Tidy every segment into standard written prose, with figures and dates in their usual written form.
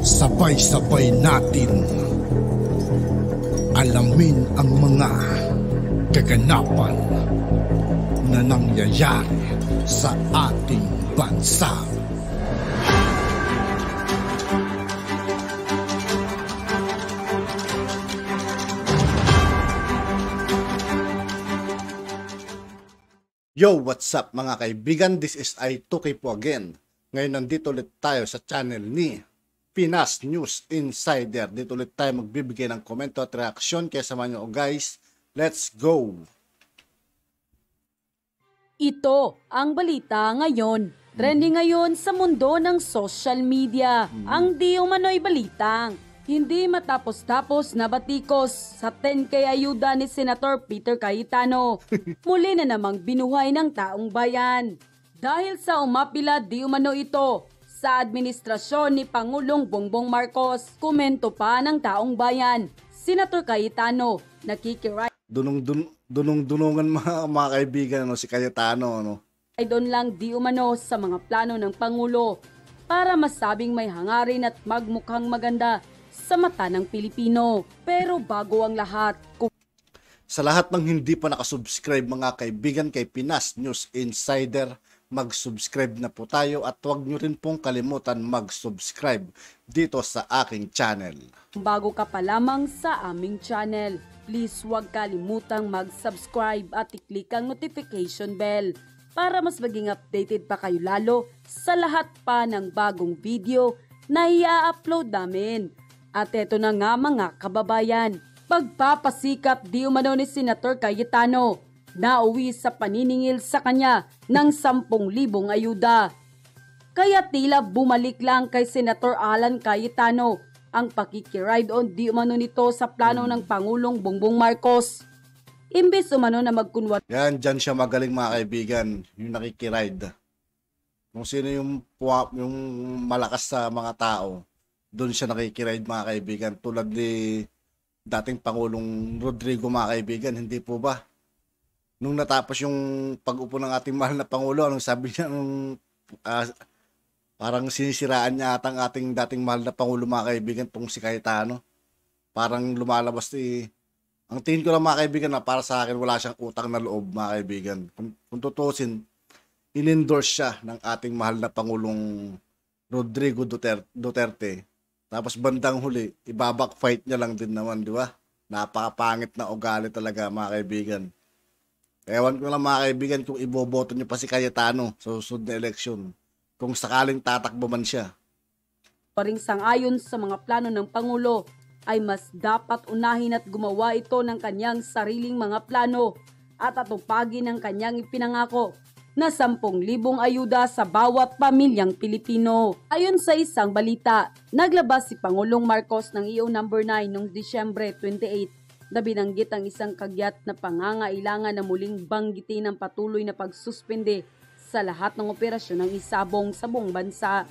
Sabay-sabay natin alamin ang mga kaganapan na nangyayari sa ating bansa. Yo, what's up mga kaibigan? This is I2K po again. Ngayon nandito ulit tayo sa channel ni Pinas News Insider. Dito ulit tayo magbibigay ng komento at reaksyon. Kaya samahan nyo guys, let's go! Ito ang balita ngayon. Trending ngayon sa mundo ng social media. Ang di umano'y balitang hindi matapos-tapos na batikos sa 10K ayuda ni Senator Peter Cayetano. Muli na namang binuhay ng taong bayan. Dahil sa umapila di umano ito sa administrasyon ni Pangulong Bongbong Marcos, komento pa ng taong bayan, Senator Cayetano, nakikiray. Dunungan mga kaibigan si Cayetano. Ay doon lang di umano sa mga plano ng Pangulo para masabing may hangarin at magmukhang maganda sa mata ng Pilipino. Pero bago ang lahat, sa lahat ng hindi pa nakasubscribe mga kaibigan kay Pinas News Insider, mag-subscribe na po tayo at huwag nyo rin pong kalimutan mag-subscribe dito sa aking channel. Bago ka pa lamang sa aming channel, please huwag kalimutang mag-subscribe at i-click ang notification bell para mas maging updated pa kayo lalo sa lahat pa ng bagong video na i-upload namin. At eto na nga mga kababayan, pagpapasikap di umano ni Senator Cayetano na uwi sa paniningil sa kanya ng 10,000 ayuda. Kaya tila bumalik lang kay Senator Alan Cayetano ang pakikiride on di umano nito sa plano ng Pangulong Bongbong Marcos. Imbes umano na magkunwari. Yan, dyan siya magaling mga kaibigan, yung nakikiride. Kung sino yung malakas sa mga tao, doon siya nakikiride mga kaibigan. Tulad ni dating Pangulong Rodrigo mga kaibigan, hindi po ba? Nung natapos yung pag-upo ng ating mahal na Pangulo, anong sabi niya, parang sinisiraan niya atang ating dating mahal na Pangulo mga kaibigan, tong si Cayetano. Parang lumalabas ang tingin ko lang mga kaibigan na para sa akin wala siyang utang na loob mga kaibigan. Kung tutusin, in-endorse siya ng ating mahal na Pangulong Rodrigo Duterte. Tapos bandang huli, ibabackfight niya lang din naman, di ba? Napakapangit na ugali talaga mga kaibigan. Ewan ko lang mga kaibigan kung iboboto niyo pa si Cayetano sa susunod na eleksyon. Kung sakaling tatakbo man siya. Paring sangayon sa mga plano ng Pangulo ay mas dapat unahin at gumawa ito ng kanyang sariling mga plano at atupagin ang kanyang ipinangako na 10,000 ayuda sa bawat pamilyang Pilipino. Ayon sa isang balita, naglabas si Pangulong Marcos ng EO No. 9 noong Disyembre 28 na binanggit ang isang kagyat na pangangailangan na muling banggitin ang patuloy na pagsuspende sa lahat ng operasyon ng isabong sa buong bansa.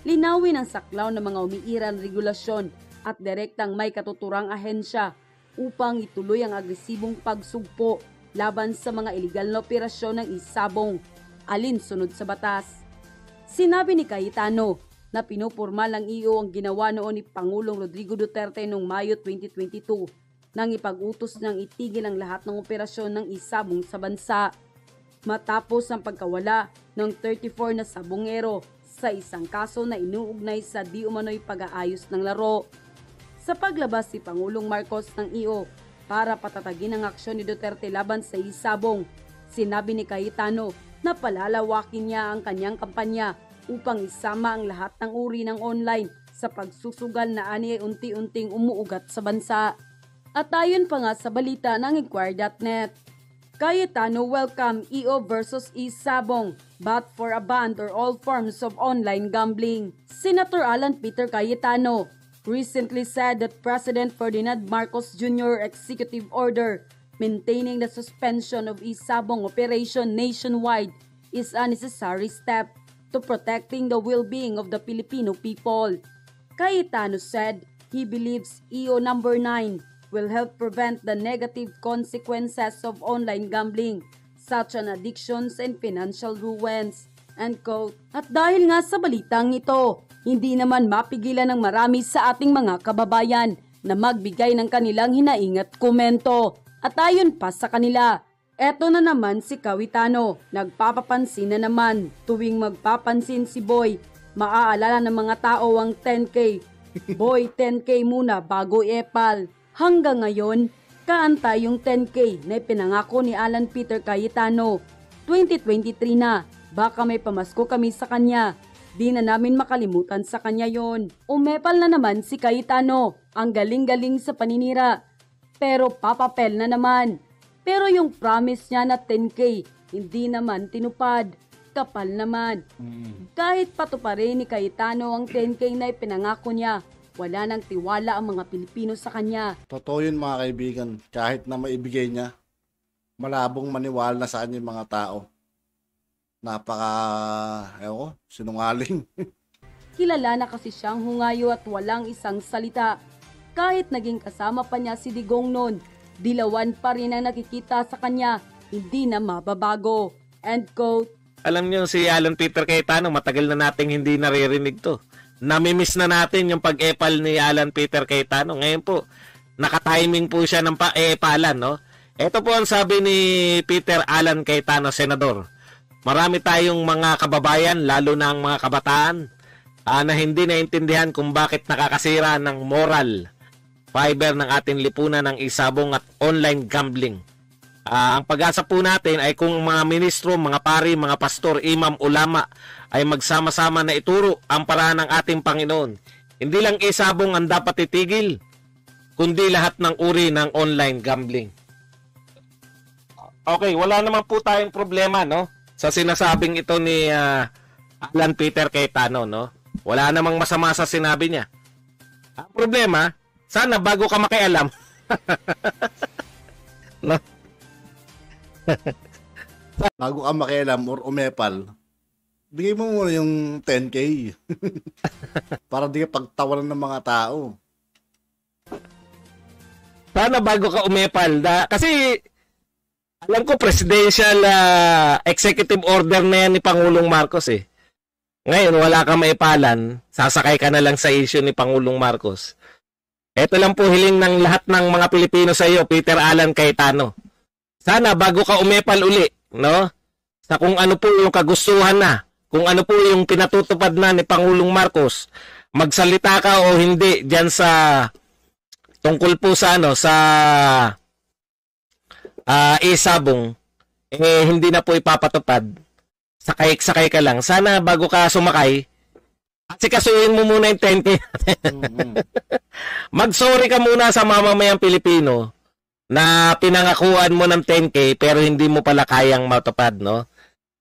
Linawin ang saklaw ng mga umiiral regulasyon at direktang may katuturang ahensya upang ituloy ang agresibong pagsugpo laban sa mga iligal na operasyon ng isabong alinsunod sa batas. Sinabi ni Cayetano na pinupurma ng EO ang ginawa noon ni Pangulong Rodrigo Duterte noong Mayo 2022 nang ipag-utos ng itigil ang lahat ng operasyon ng isabong sa bansa. Matapos ang pagkawala ng 34 na sabongero sa isang kaso na inuugnay sa di umano'y pag-aayos ng laro. Sa paglabas si Pangulong Marcos ng EO para patatagin ang aksyon ni Duterte laban sa isabong, sinabi ni Cayetano na palalawakin niya ang kanyang kampanya upang isama ang lahat ng uri ng online sa pagsusugal na ani ay unti-unting umuugat sa bansa. At ayon pa nga sa balita ng Inquirer.net, Cayetano welcome EO versus isabong, but for a ban or all forms of online gambling. Senator Alan Peter Cayetano recently said that President Ferdinand Marcos Jr. executive order maintaining the suspension of isabong operation nationwide is a necessary step to protecting the well-being of the Filipino people. Cayetano said he believes EO No. 9 will help prevent the negative consequences of online gambling, such as addictions and financial ruins, End quote. At dahil nga sa balitang ito, hindi naman mapigilan ng marami sa ating mga kababayan na magbigay ng kanilang hinaing at komento. At ayon pa sa kanila, eto na naman si Cayetano, nagpapapansin na naman. Tuwing magpapansin si Boy, maaalala ng mga tao ang 10K. Boy, 10K muna bago epal. Hanggang ngayon, kaanta yung 10K na ipinangako ni Alan Peter Cayetano. 2023 na, baka may pamasko kami sa kanya. Di na namin makalimutan sa kanya yon. Umepal na naman si Cayetano, ang galing-galing sa paninira. Pero papapel na naman. Pero yung promise niya na 10K, hindi naman tinupad. Kapal naman. Kahit patuparin ni Cayetano ang 10K na ipinangako niya, wala nang tiwala ang mga Pilipino sa kanya. Totoo yun mga kaibigan. Kahit na maibigay niya, malabong maniwala na sa kanya yung mga tao. Sinungaling. Kilala na kasi siyang hungayo at walang isang salita. Kahit naging kasama pa niya si Digong noon, dilawan pa rin ang nakikita sa kanya, hindi na mababago. End quote. Alam niyo si Alan Peter Cayetano, matagal na nating hindi naririnig to. Namimiss na natin yung pag-epal ni Alan Peter Cayetano. Ngayon po, nakatiming po siya ng pa-epalan, no? Ito po ang sabi ni Peter Alan Cayetano, Senador. Marami tayong mga kababayan, lalo na ang mga kabataan, na hindi naintindihan kung bakit nakakasira ng moral fiber ng ating lipunan ng isabong at online gambling. Ang pag-asa po natin ay kung mga ministro, mga pari, mga pastor, imam, ulama ay magsama-sama na ituro ang paraan ng ating Panginoon. Hindi lang isabong ang dapat itigil, kundi lahat ng uri ng online gambling. Okay, wala naman po tayong problema, no? Sa sinasabing ito ni Alan Peter Cayetano, no? Wala namang masama sa sinabi niya. Ang problema, sana bago ka makialam, no? Bago ka makialam or umepal, bigay mo muna yung 10K. Para di ka pagtawanan ng mga tao. Sana bago ka umepal. Kasi alam ko presidential executive order na yan ni Pangulong Marcos eh. Ngayon wala kang maipalan, sasakay ka na lang sa issue ni Pangulong Marcos. Ito lang po hiling ng lahat ng mga Pilipino sa iyo, Peter Alan Cayetano. Sana bago ka umepal uli, no? Sa kung ano po yung kagustuhan na, kung ano po yung pinatutupad na ni Pangulong Marcos, magsalita ka o hindi diyan sa tungkol po sa isabong, hindi na po ipapatupad. Sakay ka lang. Sana bago ka sumakay, asikasuhin mo muna yung 10K. Mag-sorry ka muna sa mamamayang Pilipino na pinangakuan mo ng 10K pero hindi mo pala kayang matupad, no?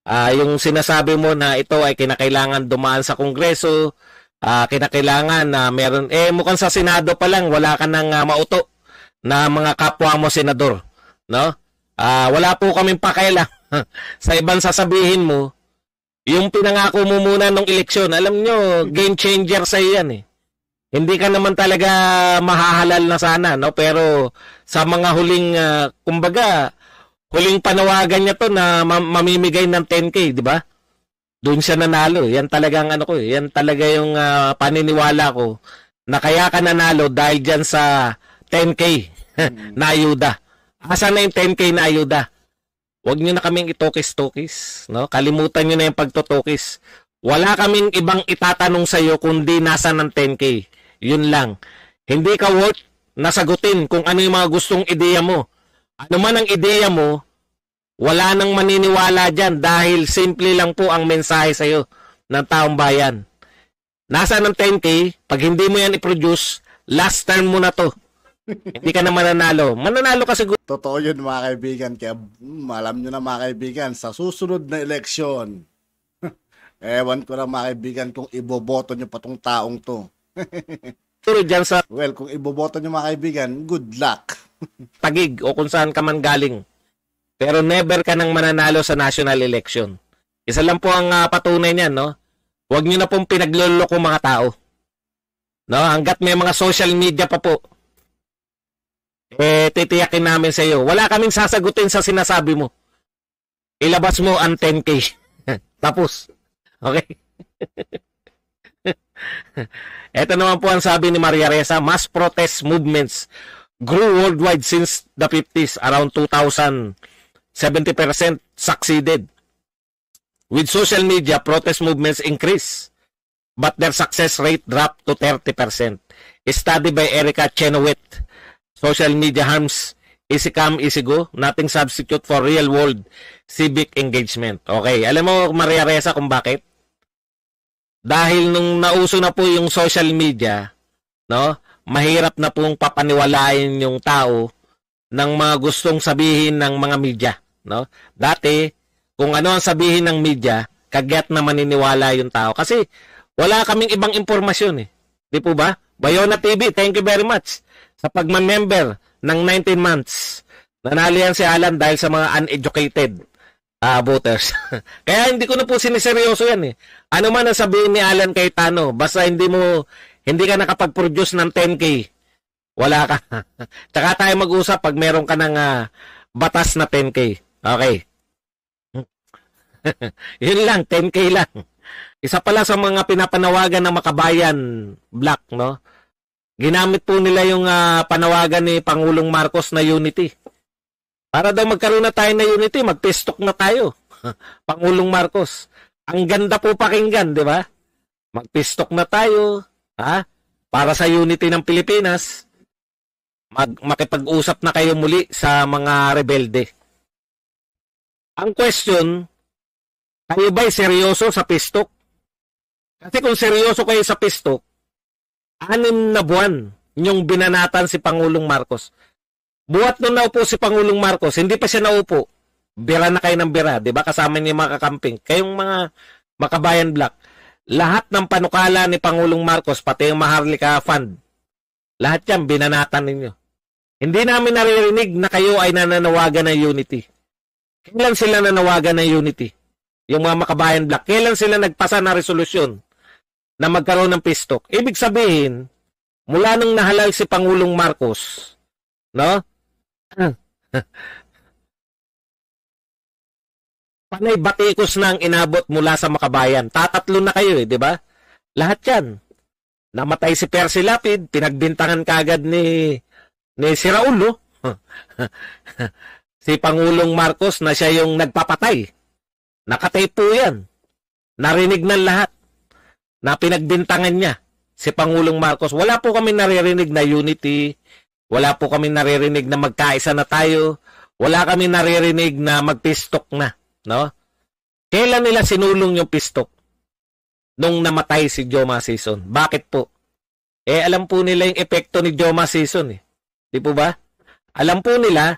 Yung sinasabi mo na ito ay kinakailangan dumaan sa Kongreso, kinakailangan na meron, mukhang sa Senado pa lang, wala ka nang mauto na mga kapwa mo senador, no? Wala po kaming pakialam sa ibang sasabihin mo, yung pinangako mo muna nung eleksyon, alam nyo, game changer sa yan eh. Hindi ka naman talaga mahahalal na sana, no? Pero sa mga huling, huling panawagan niya to na mamimigay ng 10K, di ba? Doon siya nanalo. Yan talagang yan talaga yung paniniwala ko na kaya ka nanalo dahil dyan sa 10K na ayuda. Asa na yung 10K na ayuda? Huwag nyo na kaming itokis-tokis, no? Kalimutan nyo na yung pagtotokis. Wala kaming ibang itatanong sa iyo kundi nasa ng 10K. Yun lang. Hindi ka worth nasagutin kung ano yung mga gustong ideya mo. Ano man ang ideya mo, wala nang maniniwala dyan dahil simple lang po ang mensahe sa iyo ng taong bayan. Nasa ng 10K, pag hindi mo yan i-produce, last term mo na to. Hindi ka na mananalo. Mananalo kasi Totoo yun mga kaibigan. Kaya alam nyo na mga kaibigan, sa susunod na eleksyon, ewan ko na mga kaibigan kung iboboto nyo pa tong taong to. dyan sa Well, kung iboboto nyo mga kaibigan, good luck. Tagig o kung saan ka man galing. Pero never ka nang mananalo sa national election. Isa lang po ang patunay niyan, no? Huwag nyo na pong pinagloloko mga tao. No? Hanggat may mga social media pa po, titiyakin namin sa iyo. Wala kaming sasagutin sa sinasabi mo. Ilabas mo ang 10K. Tapos. Okay? Ito naman po ang sabi ni Maria Reza, mass protest movements grew worldwide since the 50s, around 2000, 70% succeeded. With social media, protest movements increase, but their success rate dropped to 30%. A study by Erica Chenoweth, social media harms easy come, easy go, nothing substitute for real-world civic engagement. Okay, alam mo, Maria Reza, kung bakit? Dahil nung nauso na po yung social media, no, mahirap na pong papaniwalain yung tao ng mga gustong sabihin ng mga media, no? Dati, kung ano ang sabihin ng media, kagyat na maniniwala yung tao. Kasi wala kaming ibang impormasyon eh. Di po ba? Bayona TV, thank you very much sa pagma-member ng 19 months. Nanalo yan si Alan dahil sa mga uneducated voters. Kaya hindi ko na po siniseryoso yan eh. Ano man ang sabihin ni Alan Cayetano, basta hindi ka nakapag-produce ng 10K, wala ka. Tsaka tayo mag-usap pag meron ka ng batas na 10K. Okay. Yun lang, 10K lang. Isa pala sa mga pinapanawagan ng Makabayan Black, no? Ginamit po nila yung panawagan ni Pangulong Marcos na unity. Para daw magkaroon na tayo na unity, mag-pistok na tayo. Pangulong Marcos. Ang ganda po pakinggan, di ba? Mag-pistok na tayo, ha? Para sa unity ng Pilipinas. Makipag-usap na kayo muli sa mga rebelde. Ang question, kayo ba'y seryoso sa pistok? Kasi kung seryoso kayo sa pistok, 6 na buwan yung binanatan si Pangulong Marcos. Buhat nung naupo si Pangulong Marcos, hindi pa siya naupo. Bira na kayo ng bira, di ba? Kasama niya mga kakamping. Kayong mga Makabayan Black, lahat ng panukala ni Pangulong Marcos, pati yung Maharlika Fund, lahat yan binanatan ninyo. Hindi namin naririnig na kayo ay nananawagan ng unity. Kailan sila nanawagan ng unity? Yung mga Makabayan Black, kailan sila nagpasa na resolusyon na magkaroon ng pistok? Ibig sabihin, mula nung nahalal si Pangulong Marcos, no? Panay batikos na ang inabot mula sa Makabayan. Tatatlo na kayo eh, di ba? Lahat yan. Namatay si Percy Lapid, pinagbintangan kagad ni si Raul, no? Si Pangulong Marcos na siya yung nagpapatay. Nakatape po yan. Narinig ng lahat na pinagbintangan niya si Pangulong Marcos. Wala po kami naririnig na unity. Wala po kami naririnig na magkaisa na tayo. Wala kami naririnig na magpistok na. No? Kailan nila sinulong yung pistok? Nung namatay si Joma Sison. Bakit po? Alam po nila yung epekto ni Joma Sison. Eh. Di po ba? Alam po nila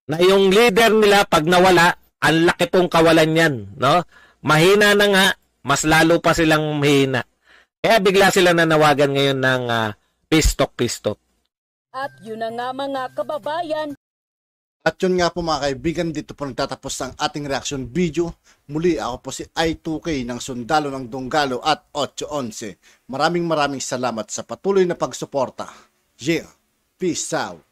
na yung leader nila pag nawala, ang laki pong kawalan yan. No? Mahina na nga, mas lalo pa silang mahina. Kaya bigla sila nanawagan ngayon ng pistok-pistok. At yun na nga mga kababayan. At yun nga po mga kaibigan, dito po nagtatapos ang ating reaction video. Muli ako po si I2K ng Sundalo ng Donggalo at 811. Maraming salamat sa patuloy na pagsuporta. Yeah, peace out.